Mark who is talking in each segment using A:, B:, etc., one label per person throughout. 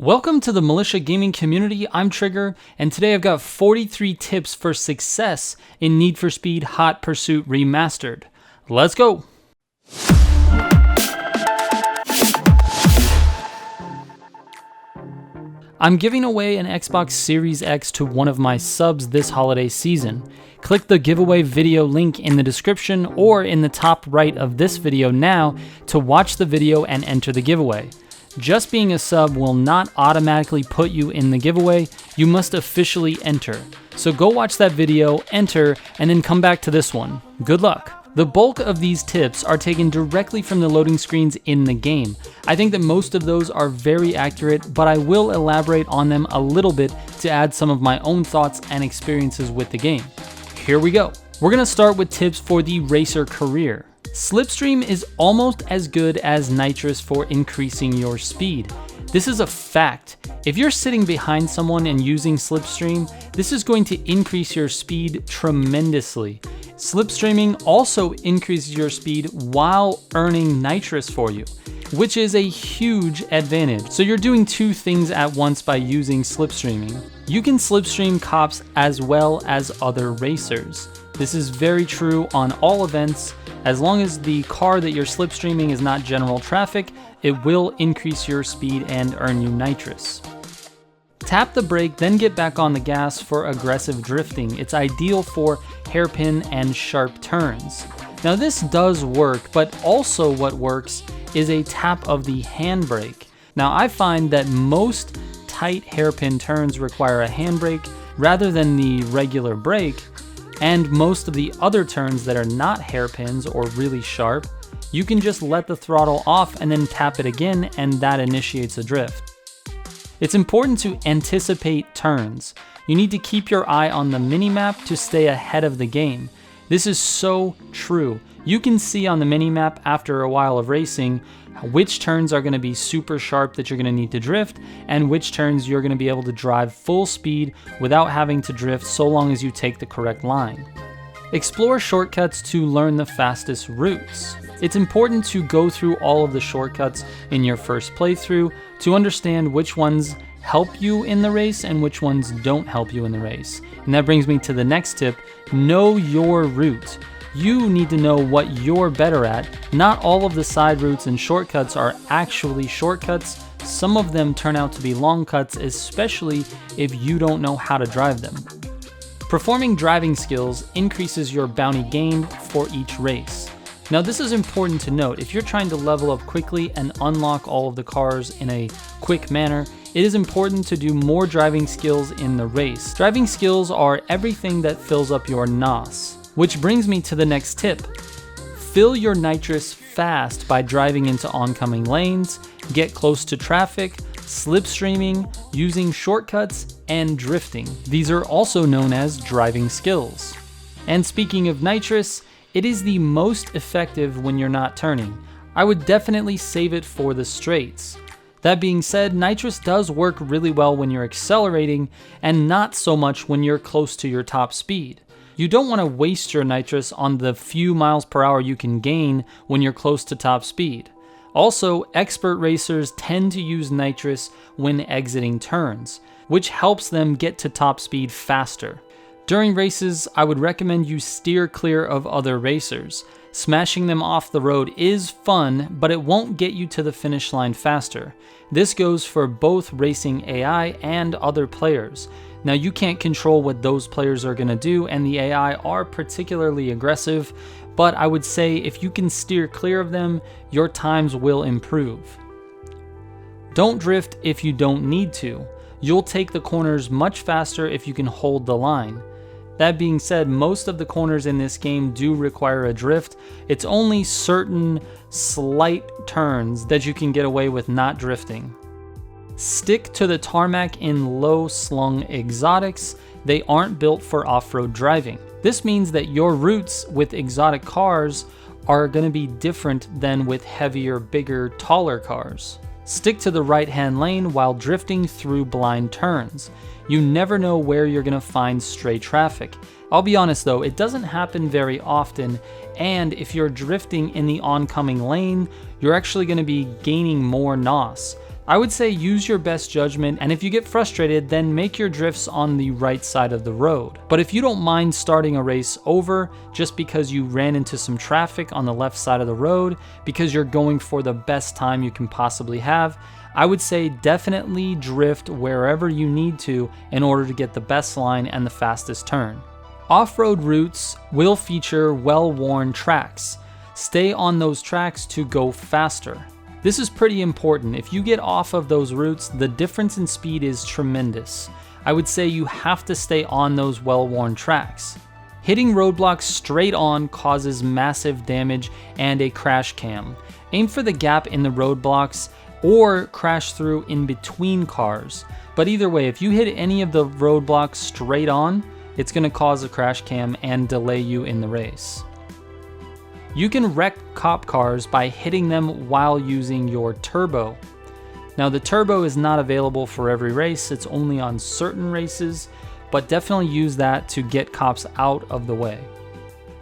A: Welcome to the Militia Gaming Community. I'm Trigger, and today I've got 43 tips for success in Need for Speed Hot Pursuit Remastered. Let's go! I'm giving away an Xbox Series X to one of my subs this holiday season. Click the giveaway video link in the description or in the top right of this video now to watch the video and enter the giveaway. Just being a sub will not automatically put you in the giveaway, you must officially enter. So go watch that video, enter, and then come back to this one. Good luck! The bulk of these tips are taken directly from the loading screens in the game. I think that most of those are very accurate, but I will elaborate on them a little bit to add some of my own thoughts and experiences with the game. Here we go. We're going to start with tips for the racer career. Slipstream is almost as good as Nitrous for increasing your speed. This is a fact. If you're sitting behind someone and using Slipstream, this is going to increase your speed tremendously. Slipstreaming also increases your speed while earning Nitrous for you, which is a huge advantage. So you're doing two things at once by using Slipstreaming. You can Slipstream cops as well as other racers. This is very true on all events. As long as the car that you're slipstreaming is not general traffic, it will increase your speed and earn you Nitrous. Tap the brake, then get back on the gas for aggressive drifting. It's ideal for hairpin and sharp turns. Now this does work, but also what works is a tap of the handbrake. Now I find that most tight hairpin turns require a handbrake rather than the regular brake. And most of the other turns that are not hairpins or really sharp, you can just let the throttle off and then tap it again, and that initiates a drift. It's important to anticipate turns. You need to keep your eye on the minimap to stay ahead of the game. This is so true. You can see on the minimap after a while of racing which turns are going to be super sharp that you're going to need to drift, and which turns you're going to be able to drive full speed without having to drift so long as you take the correct line. Explore shortcuts to learn the fastest routes. It's important to go through all of the shortcuts in your first playthrough to understand which ones help you in the race and which ones don't help you in the race. And that brings me to the next tip: know your route. You need to know what you're better at. Not all of the side routes and shortcuts are actually shortcuts. Some of them turn out to be long cuts, especially if you don't know how to drive them. Performing driving skills increases your bounty gained for each race. Now this is important to note. If you're trying to level up quickly and unlock all of the cars in a quick manner, it is important to do more driving skills in the race. Driving skills are everything that fills up your NOS. Which brings me to the next tip. Fill your Nitrous fast by driving into oncoming lanes, get close to traffic, slipstreaming, using shortcuts, and drifting. These are also known as driving skills. And speaking of Nitrous, it is the most effective when you're not turning. I would definitely save it for the straights. That being said, Nitrous does work really well when you're accelerating and not so much when you're close to your top speed. You don't want to waste your Nitrous on the few miles per hour you can gain when you're close to top speed. Also, expert racers tend to use Nitrous when exiting turns, which helps them get to top speed faster. During races, I would recommend you steer clear of other racers. Smashing them off the road is fun, but it won't get you to the finish line faster. This goes for both racing AI and other players. Now you can't control what those players are going to do, and the AI are particularly aggressive, but I would say if you can steer clear of them, your times will improve. Don't drift if you don't need to. You'll take the corners much faster if you can hold the line. That being said, most of the corners in this game do require a drift. It's only certain slight turns that you can get away with not drifting. Stick to the tarmac in low-slung exotics. They aren't built for off-road driving. This means that your routes with exotic cars are going to be different than with heavier, bigger, taller cars. Stick to the right-hand lane while drifting through blind turns. You never know where you're going to find stray traffic. I'll be honest though, it doesn't happen very often, and if you're drifting in the oncoming lane, you're actually going to be gaining more NOS. I would say use your best judgment, and if you get frustrated, then make your drifts on the right side of the road. But if you don't mind starting a race over just because you ran into some traffic on the left side of the road because you're going for the best time you can possibly have, I would say definitely drift wherever you need to in order to get the best line and the fastest turn. Off-road routes will feature well-worn tracks. Stay on those tracks to go faster. This is pretty important. If you get off of those routes, the difference in speed is tremendous. I would say you have to stay on those well-worn tracks. Hitting roadblocks straight on causes massive damage and a crash cam. Aim for the gap in the roadblocks or crash through in between cars. But either way, if you hit any of the roadblocks straight on, it's going to cause a crash cam and delay you in the race. You can wreck cop cars by hitting them while using your turbo. Now the turbo is not available for every race, it's only on certain races, but definitely use that to get cops out of the way.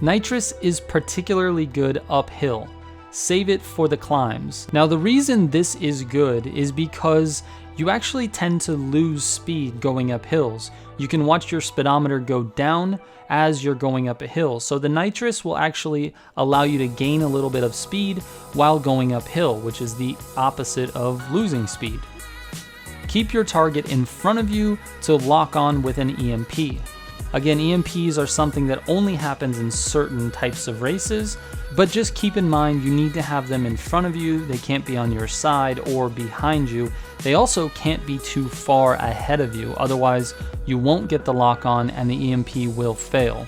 A: Nitrous is particularly good uphill. Save it for the climbs. Now the reason this is good is because you actually tend to lose speed going up hills. You can watch your speedometer go down as you're going up a hill. So the nitrous will actually allow you to gain a little bit of speed while going uphill, which is the opposite of losing speed. Keep your target in front of you to lock on with an EMP. Again, EMPs are something that only happens in certain types of races, but just keep in mind you need to have them in front of you. They can't be on your side or behind you. They also can't be too far ahead of you, otherwise you won't get the lock on and the EMP will fail.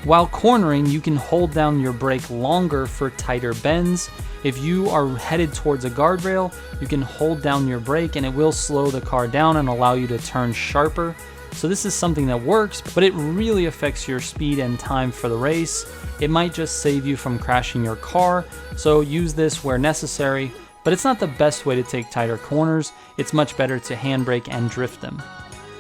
A: While cornering, you can hold down your brake longer for tighter bends. If you are headed towards a guardrail, you can hold down your brake and it will slow the car down and allow you to turn sharper. So this is something that works, but it really affects your speed and time for the race. It might just save you from crashing your car, so use this where necessary, but it's not the best way to take tighter corners. It's much better to handbrake and drift them.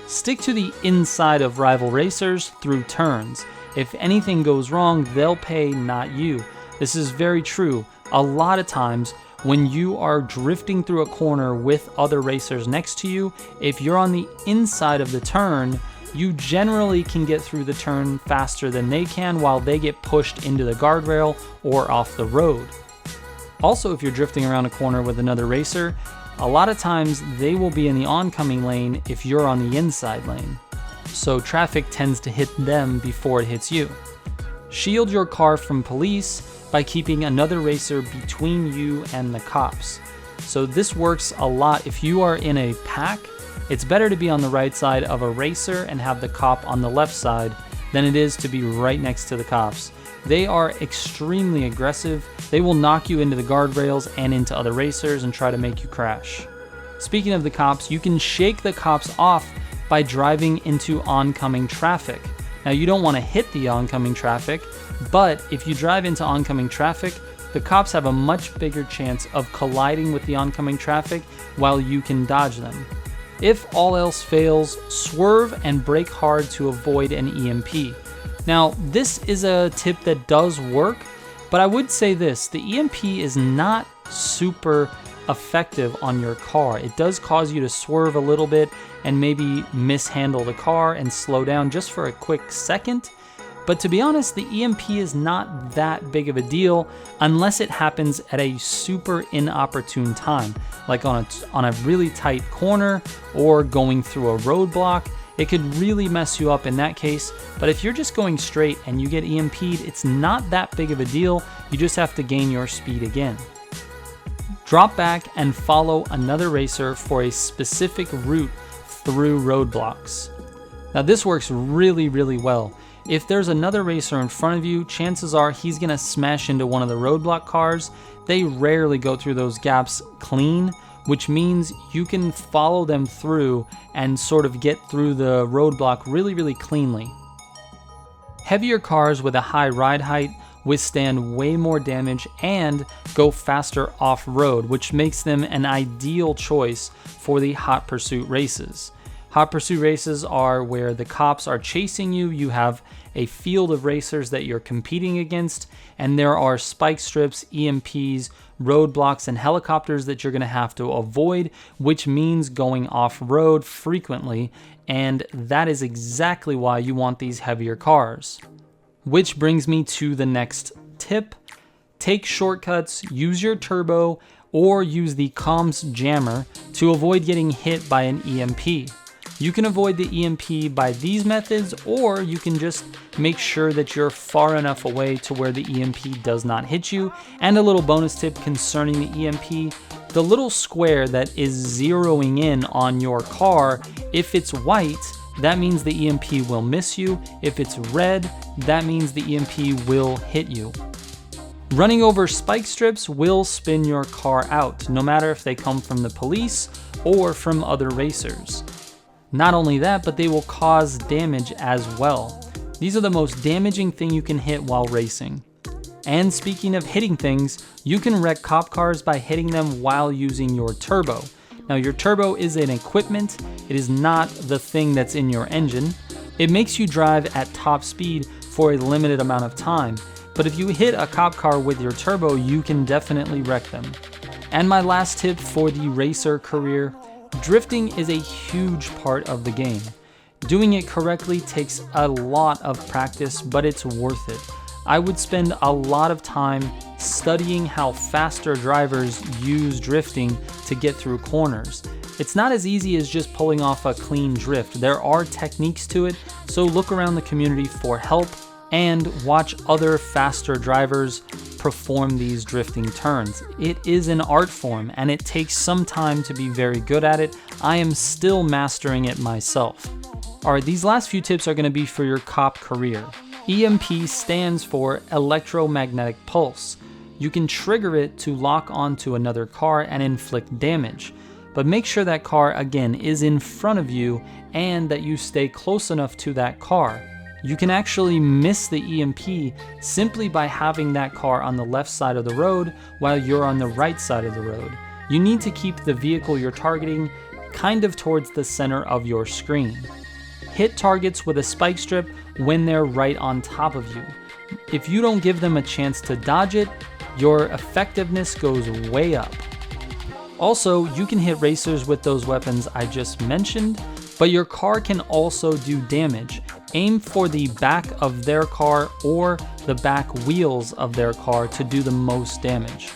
A: Stick to the inside of rival racers through turns. If anything goes wrong, they'll pay, not you. This is very true. A lot of times, when you are drifting through a corner with other racers next to you, if you're on the inside of the turn, you generally can get through the turn faster than they can while they get pushed into the guardrail or off the road. Also, if you're drifting around a corner with another racer, a lot of times they will be in the oncoming lane if you're on the inside lane. So traffic tends to hit them before it hits you. Shield your car from police by keeping another racer between you and the cops. So this works a lot if you are in a pack. It's better to be on the right side of a racer and have the cop on the left side than it is to be right next to the cops. They are extremely aggressive. They will knock you into the guardrails and into other racers and try to make you crash. Speaking of the cops, you can shake the cops off by driving into oncoming traffic. Now you don't want to hit the oncoming traffic, but if you drive into oncoming traffic, the cops have a much bigger chance of colliding with the oncoming traffic while you can dodge them. If all else fails, swerve and brake hard to avoid an EMP. Now, this is a tip that does work, but I would say this, the EMP is not super effective on your car. It does cause you to swerve a little bit and maybe mishandle the car and slow down just for a quick second. But to be honest, the EMP is not that big of a deal unless it happens at a super inopportune time, like on a really tight corner or going through a roadblock. It could really mess you up in that case, but if you're just going straight and you get EMP'd, it's not that big of a deal. You just have to gain your speed again. Drop back and follow another racer for a specific route through roadblocks. Now this works really, really well. If there's another racer in front of you, chances are he's gonna smash into one of the roadblock cars. They rarely go through those gaps clean, which means you can follow them through and sort of get through the roadblock really, really cleanly. Heavier cars with a high ride height withstand way more damage and go faster off-road, which makes them an ideal choice for the Hot Pursuit races. Hot pursuit races are where the cops are chasing you, you have a field of racers that you're competing against, and there are spike strips, EMPs, roadblocks, and helicopters that you're going to have to avoid, which means going off-road frequently, and that is exactly why you want these heavier cars. Which brings me to the next tip. Take shortcuts, use your turbo, or use the comms jammer to avoid getting hit by an EMP. You can avoid the EMP by these methods, or you can just make sure that you're far enough away to where the EMP does not hit you. And a little bonus tip concerning the EMP, the little square that is zeroing in on your car, if it's white, that means the EMP will miss you. If it's red, that means the EMP will hit you. Running over spike strips will spin your car out, no matter if they come from the police or from other racers. Not only that, but they will cause damage as well. These are the most damaging thing you can hit while racing. And speaking of hitting things, you can wreck cop cars by hitting them while using your turbo. Now your turbo is an equipment, it is not the thing that's in your engine. It makes you drive at top speed for a limited amount of time, but if you hit a cop car with your turbo, you can definitely wreck them. And my last tip for the racer career, drifting is a huge part of the game. Doing it correctly takes a lot of practice, but it's worth it. I would spend a lot of time studying how faster drivers use drifting to get through corners. It's not as easy as just pulling off a clean drift. There are techniques to it, so look around the community for help and watch other faster drivers perform these drifting turns. It is an art form and it takes some time to be very good at it. I am still mastering it myself. Alright, these last few tips are going to be for your cop career. EMP stands for electromagnetic pulse. You can trigger it to lock onto another car and inflict damage. But make sure that car, again, is in front of you and that you stay close enough to that car. You can actually miss the EMP simply by having that car on the left side of the road while you're on the right side of the road. You need to keep the vehicle you're targeting kind of towards the center of your screen. Hit targets with a spike strip when they're right on top of you. If you don't give them a chance to dodge it, your effectiveness goes way up. Also, you can hit racers with those weapons I just mentioned, but your car can also do damage. Aim for the back of their car or the back wheels of their car to do the most damage.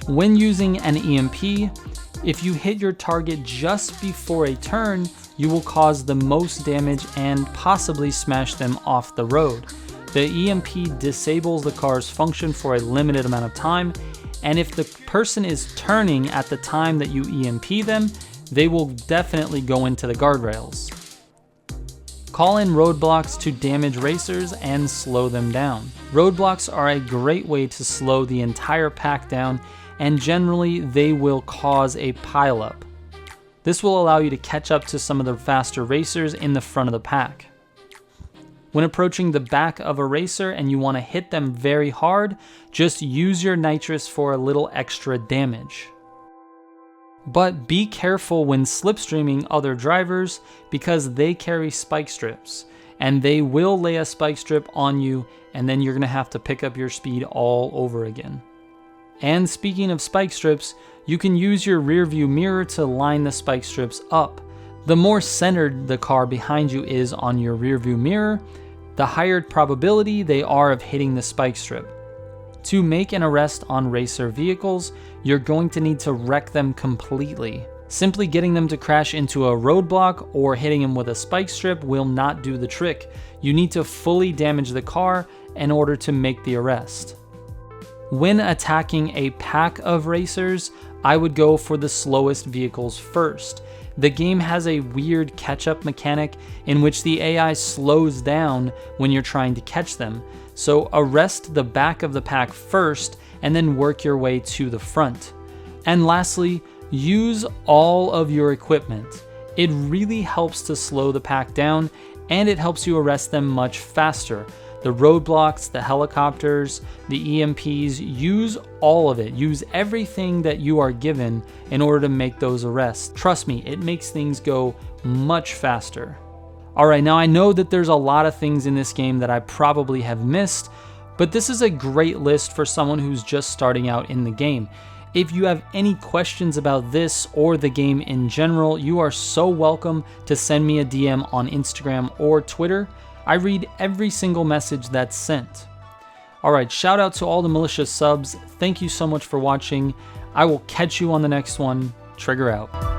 A: When using an EMP, if you hit your target just before a turn, you will cause the most damage and possibly smash them off the road. The EMP disables the car's function for a limited amount of time, and if the person is turning at the time that you EMP them, they will definitely go into the guardrails. Call in roadblocks to damage racers and slow them down. Roadblocks are a great way to slow the entire pack down, and generally they will cause a pileup. This will allow you to catch up to some of the faster racers in the front of the pack. When approaching the back of a racer and you want to hit them very hard, just use your nitrous for a little extra damage. But be careful when slipstreaming other drivers because they carry spike strips and they will lay a spike strip on you and then you're going to have to pick up your speed all over again. And speaking of spike strips, you can use your rear view mirror to line the spike strips up. The more centered the car behind you is on your rear view mirror, the higher probability they are of hitting the spike strip. To make an arrest on racer vehicles, you're going to need to wreck them completely. Simply getting them to crash into a roadblock or hitting them with a spike strip will not do the trick. You need to fully damage the car in order to make the arrest. When attacking a pack of racers, I would go for the slowest vehicles first. The game has a weird catch-up mechanic in which the AI slows down when you're trying to catch them. So arrest the back of the pack first and then work your way to the front. And lastly, use all of your equipment. It really helps to slow the pack down and it helps you arrest them much faster. the roadblocks, the helicopters, the EMPs. Use all of it. Use everything that you are given in order to make those arrests. Trust me, it makes things go much faster. Alright, now I know that there's a lot of things in this game that I probably have missed, but this is a great list for someone who's just starting out in the game. If you have any questions about this or the game in general, you are so welcome to send me a DM on Instagram or Twitter. I read every single message that's sent. Alright, shout out to all the Militia subs. Thank you so much for watching. I will catch you on the next one. Trigger out.